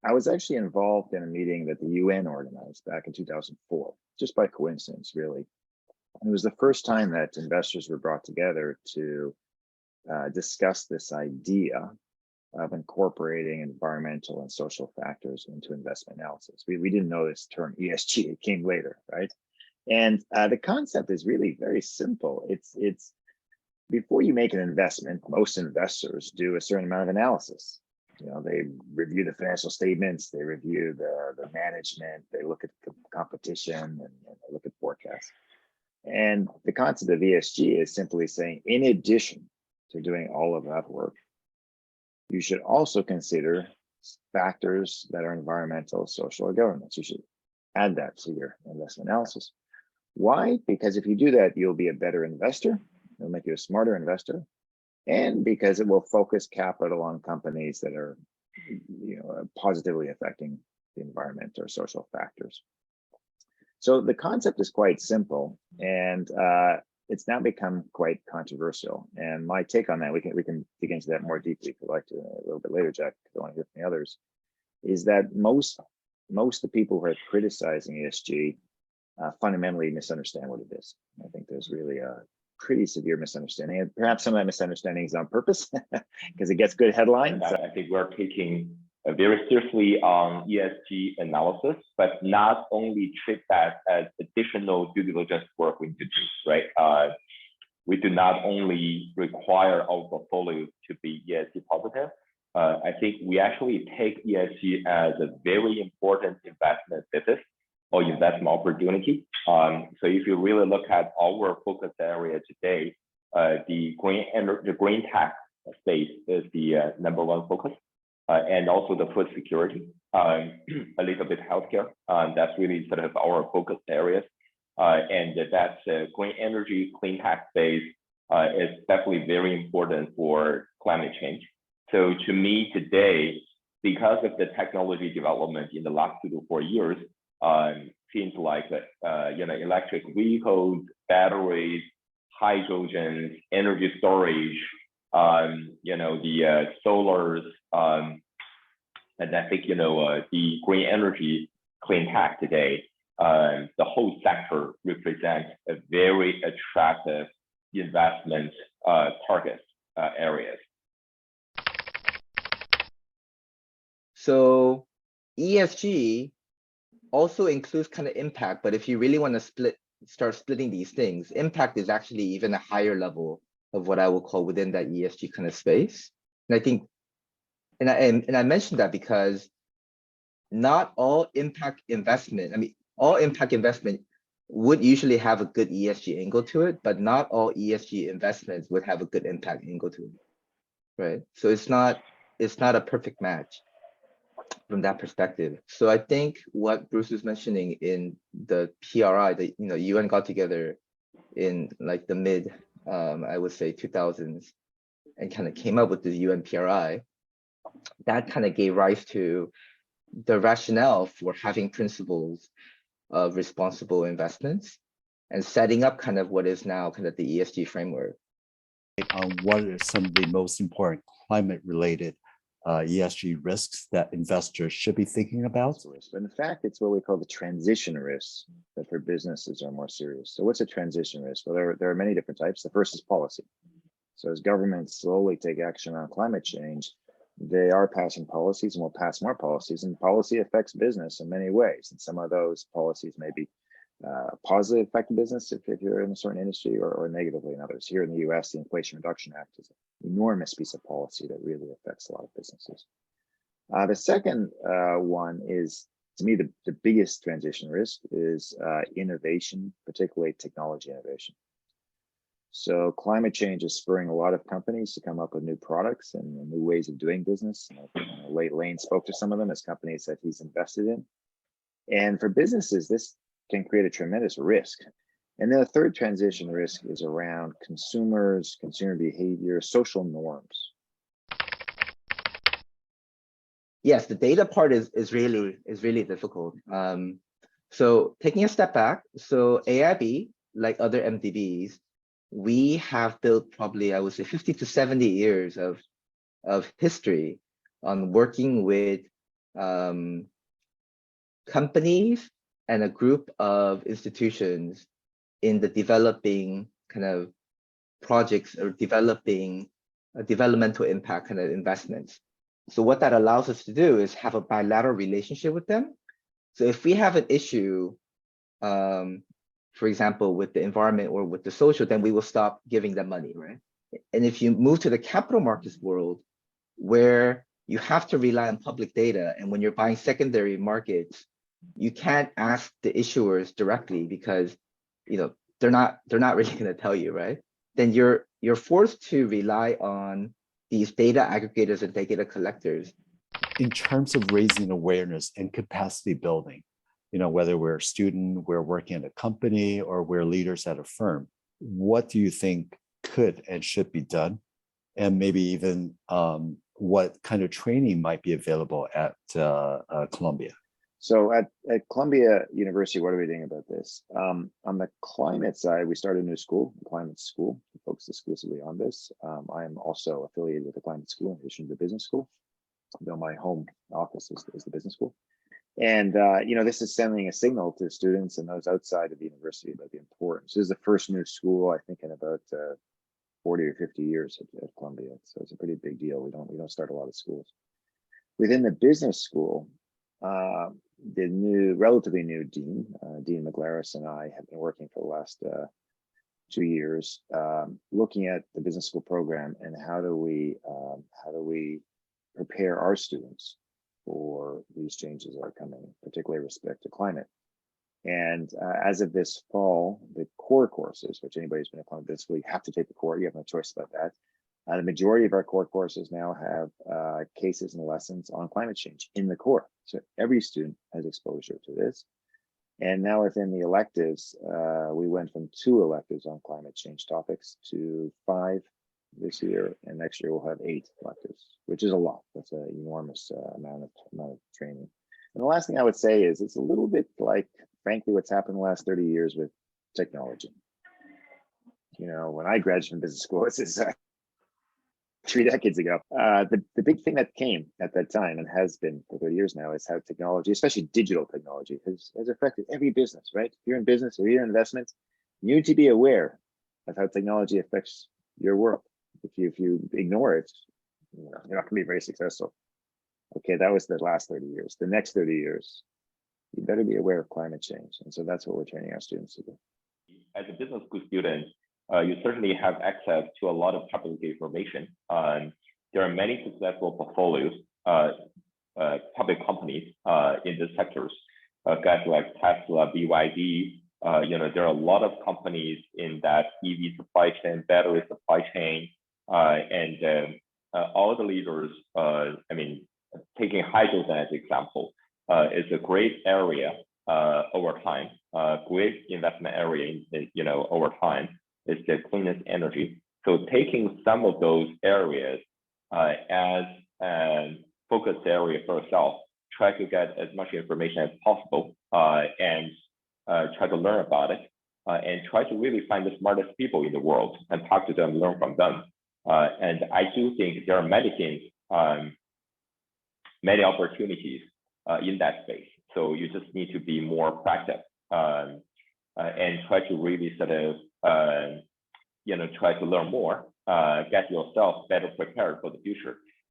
I was actually involved in a meeting that the UN organized back in 2004, just by coincidence, really. And it was the first time that investors were brought together to discuss this idea of incorporating environmental and social factors into investment analysis. We didn't know this term ESG, it came later, right? And the concept is really very simple. It's before you make an investment, most investors do a certain amount of analysis. You know, they review the financial statements, they review the management, they look at the competition, and they look at forecasts. And the concept of ESG is simply saying, in addition to doing all of that work, you should also consider factors that are environmental, social, or governance. You should add that to your investment analysis. Why? Because if you do that, you'll be a better investor. It'll make you a smarter investor. And because it will focus capital on companies that are, positively affecting the environment or social factors. So the concept is quite simple, and it's now become quite controversial. And my take on that, we can dig into that more deeply if you'd like to a little bit later, Jack, if you want to hear from the others, is that most of the people who are criticizing ESG fundamentally misunderstand what it is. I think there's really a pretty severe misunderstanding, and perhaps some of that misunderstanding is on purpose because it gets good headlines. I think we're taking very seriously on ESG analysis, but not only treat that as additional due diligence work we need to do, right? We do not only require our portfolio to be ESG positive. I think we actually take ESG as a very important investment thesis or investment opportunity. So if you really look at our focus area today, the green tech space is the number one focus, and also the food security, a little bit healthcare. That's really sort of our focus areas, and that's green energy, clean tech space is definitely very important for climate change. So to me today, because of the technology development in the last 2 to 4 years, seems like electric vehicles, batteries, hydrogen, energy storage, the solars, and I think the green energy, clean tech today, the whole sector represents a very attractive investment target areas. So ESG also includes kind of impact, but if you really want to start splitting these things, impact is actually even a higher level of what I will call within that ESG kind of space. And I think, and I mentioned that because not all impact investment, all impact investment would usually have a good ESG angle to it, but not all ESG investments would have a good impact angle to it, right? So it's not a perfect match from that perspective. So I think what Bruce was mentioning in the PRI, the UN got together in like the mid, I would say 2000s, and kind of came up with the UN PRI. That kind of gave rise to the rationale for having principles of responsible investments and setting up kind of what is now kind of the ESG framework. What are some of the most important climate-related ESG risks that investors should be thinking about? But in fact, it's what we call the transition risks that for businesses are more serious. So what's a transition risk? Well, there are many different types. The first is policy. So as governments slowly take action on climate change, they are passing policies and will pass more policies, and policy affects business in many ways. And some of those policies may be positively affect business if you're in a certain industry, or negatively in others. Here in the US, the Inflation Reduction Act is an enormous piece of policy that really affects a lot of businesses. The second one is, to me, the biggest transition risk is innovation, particularly technology innovation. So climate change is spurring a lot of companies to come up with new products and new ways of doing business. Lane spoke to some of them as companies that he's invested in. And for businesses, this can create a tremendous risk. And then the third transition risk is around consumers, consumer behavior, social norms. Yes, the data part is really difficult. So taking a step back, so AIB, like other MDBs, we have built probably, I would say, 50 to 70 years of history on working with companies and a group of institutions in the developing kind of projects or developing developmental impact kind of investments. So what that allows us to do is have a bilateral relationship with them. So if we have an issue, for example, with the environment or with the social, then we will stop giving them money, right? And if you move to the capital markets world, where you have to rely on public data, and when you're buying secondary markets, you can't ask the issuers directly because, you know, they're not really going to tell you, right? Then you're forced to rely on these data aggregators and data collectors. In terms of raising awareness and capacity building, you know, whether we're a student, we're working at a company, or we're leaders at a firm, what do you think could and should be done? And maybe even what kind of training might be available at Columbia? So at Columbia University, what are we doing about this? On the climate side, we started a new school, the climate school, to focus exclusively on this. I'm also affiliated with the climate school in addition to the business school, though my home office is the business school. And, you know, this is sending a signal to students and those outside of the university about the importance. This is the first new school, I think, in about 40 or 50 years at Columbia. So it's a pretty big deal. We don't start a lot of schools. Within the business school, the relatively new dean, Dean McGlaris, and I have been working for the last 2 years, looking at the business school program and how do we prepare our students for these changes that are coming, particularly with respect to climate. And as of this fall, the core courses, which anybody who's been at Columbia Business School, you have to take the core. You have no choice about that. The majority of our core courses now have cases and lessons on climate change in the core. So every student has exposure to this. And now within the electives, we went from 2 electives on climate change topics to 5 this year. And next year we'll have 8 electives, which is a lot. That's an enormous amount of training. And the last thing I would say is it's a little bit like, frankly, what's happened the last 30 years with technology. You know, when I graduated from business school, this is 3 decades ago. The big thing that came at that time and has been for 30 years now is how technology, especially digital technology, has affected every business, right? If you're in business or you're in investments, you need to be aware of how technology affects your world. If you ignore it, you know, you're not going to be very successful. Okay, that was the last 30 years. The next 30 years, you better be aware of climate change. And so that's what we're training our students to do. As a business school student, you certainly have access to a lot of public information. There are many successful portfolios, public companies in these sectors, guys like Tesla, BYD. You know, there are a lot of companies in that EV supply chain, battery supply chain, and all the leaders. I mean, taking hydrogen as an example, is a great area over time. Great investment area, you know, over time. Is the cleanest energy. So taking some of those areas as a focus area for yourself, try to get as much information as possible and try to learn about it and try to really find the smartest people in the world and talk to them, learn from them. And I do think there are many things, many opportunities in that space. So you just need to be more proactive and try to really sort of you know, try to learn more, get yourself better prepared for the future.